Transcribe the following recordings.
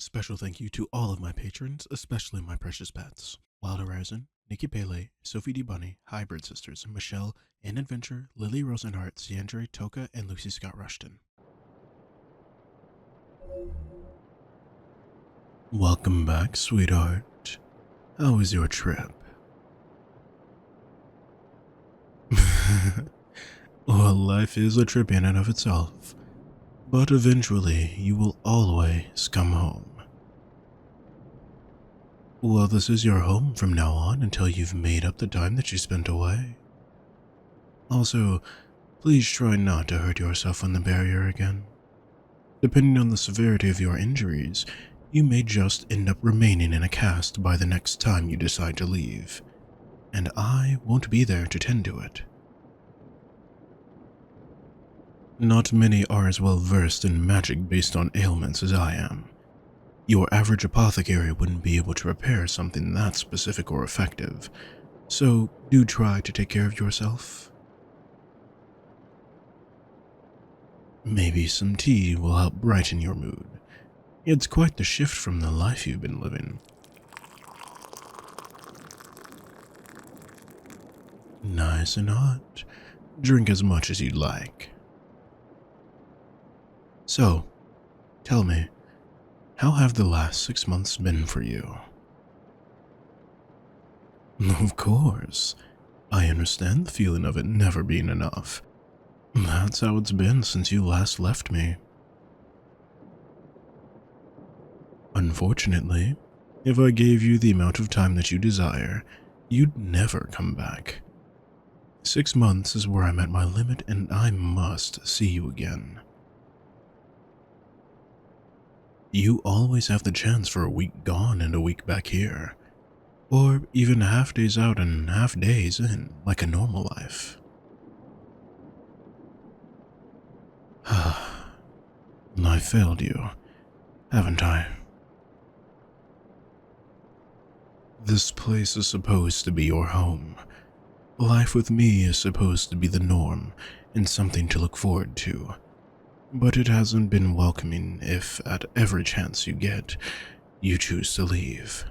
Special thank you to all of my patrons, especially my precious pets. Wild Horizon, Nikki Pele, Sophie D. Bunny, Hybrid Sisters, Michelle, In Adventure, Lily Rosenhart, Ciandre, Toka, and Lucy Scott Rushton. Welcome back, sweetheart. How was your trip? Well, life is a trip in and of itself, but eventually you will always come home. Well, this is your home from now on until you've made up the time that you spent away. Also, please try not to hurt yourself on the barrier again. Depending on the severity of your injuries, you may just end up remaining in a cast by the next time you decide to leave, and I won't be there to tend to it. Not many are as well versed in magic based on ailments as I am. Your average apothecary wouldn't be able to repair something that specific or effective, so do try to take care of yourself. Maybe some tea will help brighten your mood. It's quite the shift from the life you've been living. Nice and hot. Drink as much as you'd like. So, tell me, how have the last 6 months been for you? Of course. I understand the feeling of it never being enough. That's how it's been since you last left me. Unfortunately, if I gave you the amount of time that you desire, you'd never come back. 6 months is where I'm at my limit, and I must see you again. You always have the chance for a week gone and a week back here, or even half days out and half days in, like a normal life. I failed you, haven't I? This place is supposed to be your home. Life with me is supposed to be the norm and something to look forward to. But it hasn't been welcoming if, at every chance you get, you choose to leave.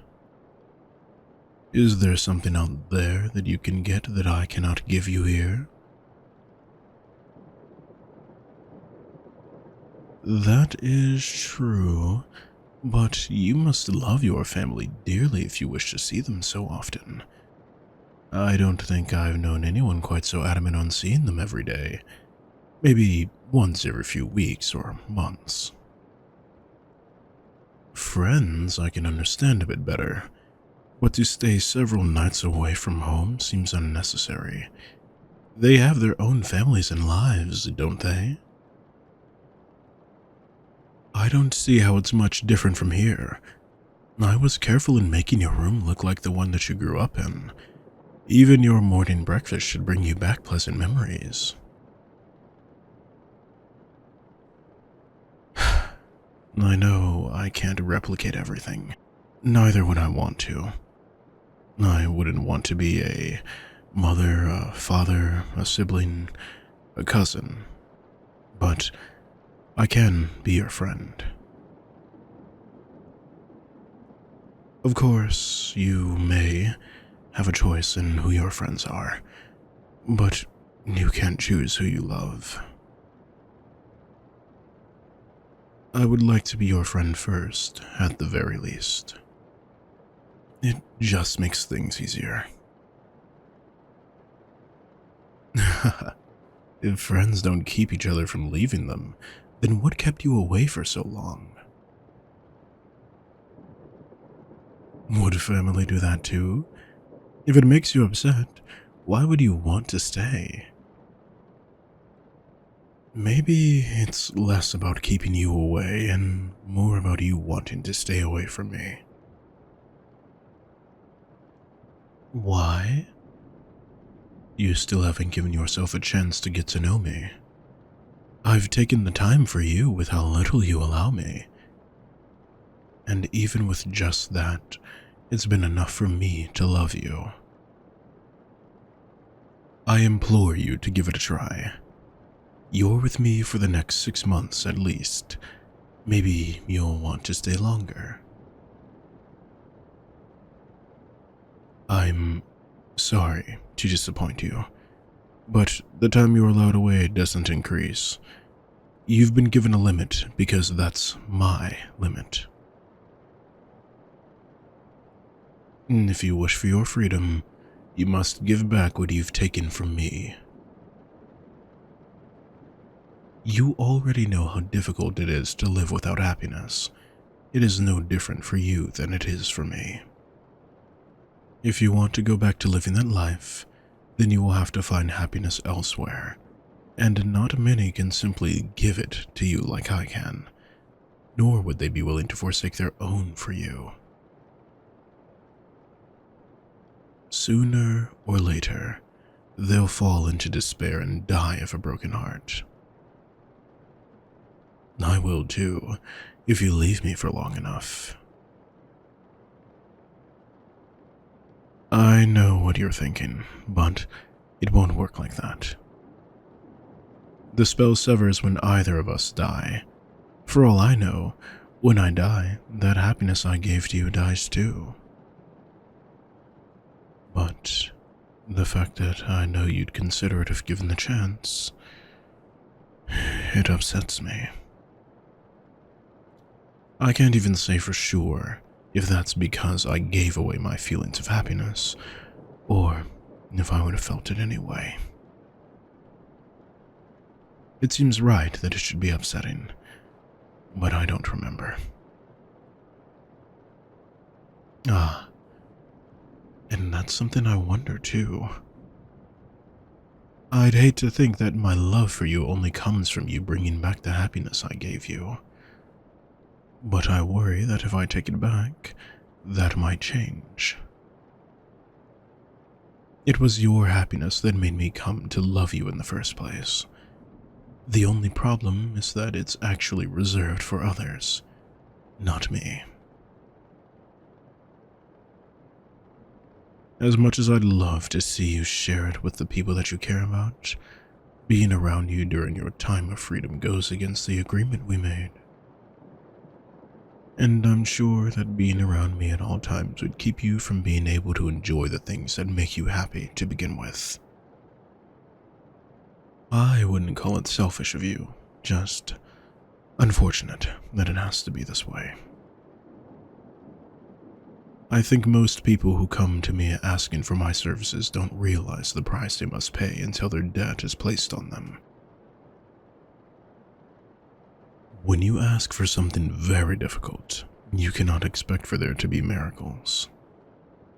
Is there something out there that you can get that I cannot give you here? That is true, but you must love your family dearly if you wish to see them so often. I don't think I've known anyone quite so adamant on seeing them every day. Maybe once every few weeks or months. Friends I can understand a bit better, but to stay several nights away from home seems unnecessary. They have their own families and lives, don't they? I don't see how it's much different from here. I was careful in making your room look like the one that you grew up in. Even your morning breakfast should bring you back pleasant memories. I know I can't replicate everything. Neither would I want to. I wouldn't want to be a mother, a father, a sibling, a cousin. But I can be your friend. Of course, you may have a choice in who your friends are, but you can't choose who you love. I would like to be your friend first, at the very least. It just makes things easier. If friends don't keep each other from leaving them, then what kept you away for so long? Would family do that too? If it makes you upset, why would you want to stay? Maybe it's less about keeping you away and more about you wanting to stay away from me. Why? You still haven't given yourself a chance to get to know me. I've taken the time for you with how little you allow me. And even with just that, it's been enough for me to love you. I implore you to give it a try. You're with me for the next 6 months at least. Maybe you'll want to stay longer. I'm sorry to disappoint you, but the time you're allowed away doesn't increase. You've been given a limit because that's my limit. And if you wish for your freedom, you must give back what you've taken from me. You already know how difficult it is to live without happiness. It is no different for you than it is for me. If you want to go back to living that life, then you will have to find happiness elsewhere, and not many can simply give it to you like I can, nor would they be willing to forsake their own for you. Sooner or later, they'll fall into despair and die of a broken heart. I will too, if you leave me for long enough. I know what you're thinking, but it won't work like that. The spell severs when either of us die. For all I know, when I die, that happiness I gave to you dies too. But the fact that I know you'd consider it if given the chance, it upsets me. I can't even say for sure if that's because I gave away my feelings of happiness, or if I would have felt it anyway. It seems right that it should be upsetting, but I don't remember. And that's something I wonder too. I'd hate to think that my love for you only comes from you bringing back the happiness I gave you. But I worry that if I take it back, that might change. It was your happiness that made me come to love you in the first place. The only problem is that it's actually reserved for others, not me. As much as I'd love to see you share it with the people that you care about, being around you during your time of freedom goes against the agreement we made. And I'm sure that being around me at all times would keep you from being able to enjoy the things that make you happy to begin with. I wouldn't call it selfish of you, just unfortunate that it has to be this way. I think most people who come to me asking for my services don't realize the price they must pay until their debt is placed on them. When you ask for something very difficult, you cannot expect for there to be miracles.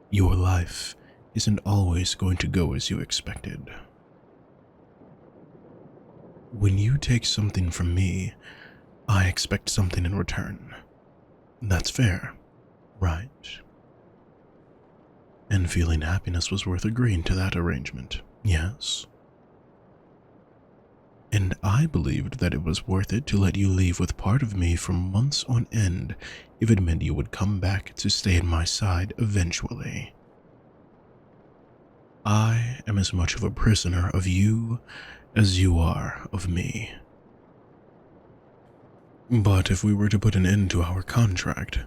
Your life isn't always going to go as you expected. When you take something from me, I expect something in return. That's fair, right? And feeling happiness was worth agreeing to that arrangement, yes? And I believed that it was worth it to let you leave with part of me for months on end if it meant you would come back to stay at my side eventually. I am as much of a prisoner of you as you are of me. But if we were to put an end to our contract,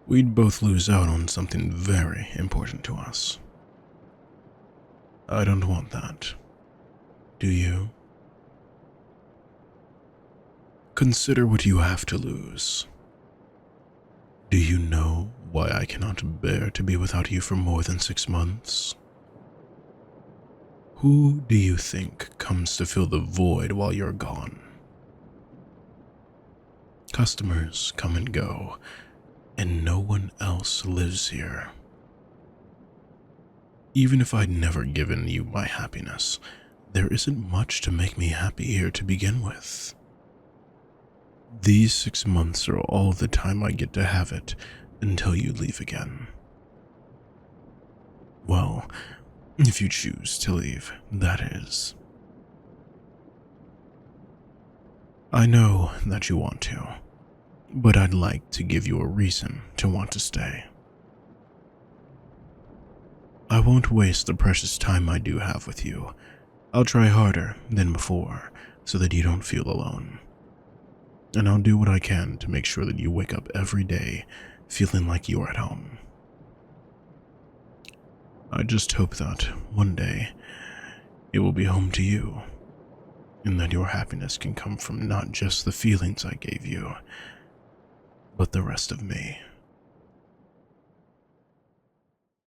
we'd both lose out on something very important to us. I don't want that. Do you? Consider what you have to lose. Do you know why I cannot bear to be without you for more than 6 months? Who do you think comes to fill the void while you're gone? Customers come and go, and no one else lives here. Even if I'd never given you my happiness, there isn't much to make me happy here to begin with. These 6 months are all the time I get to have it until you leave again. Well, if you choose to leave, that is. I know that you want to, but I'd like to give you a reason to want to stay. I won't waste the precious time I do have with you. I'll try harder than before so that you don't feel alone. and I'll do what I can to make sure that you wake up every day feeling like you are at home. I just hope that one day it will be home to you, and that your happiness can come from not just the feelings I gave you, but the rest of me.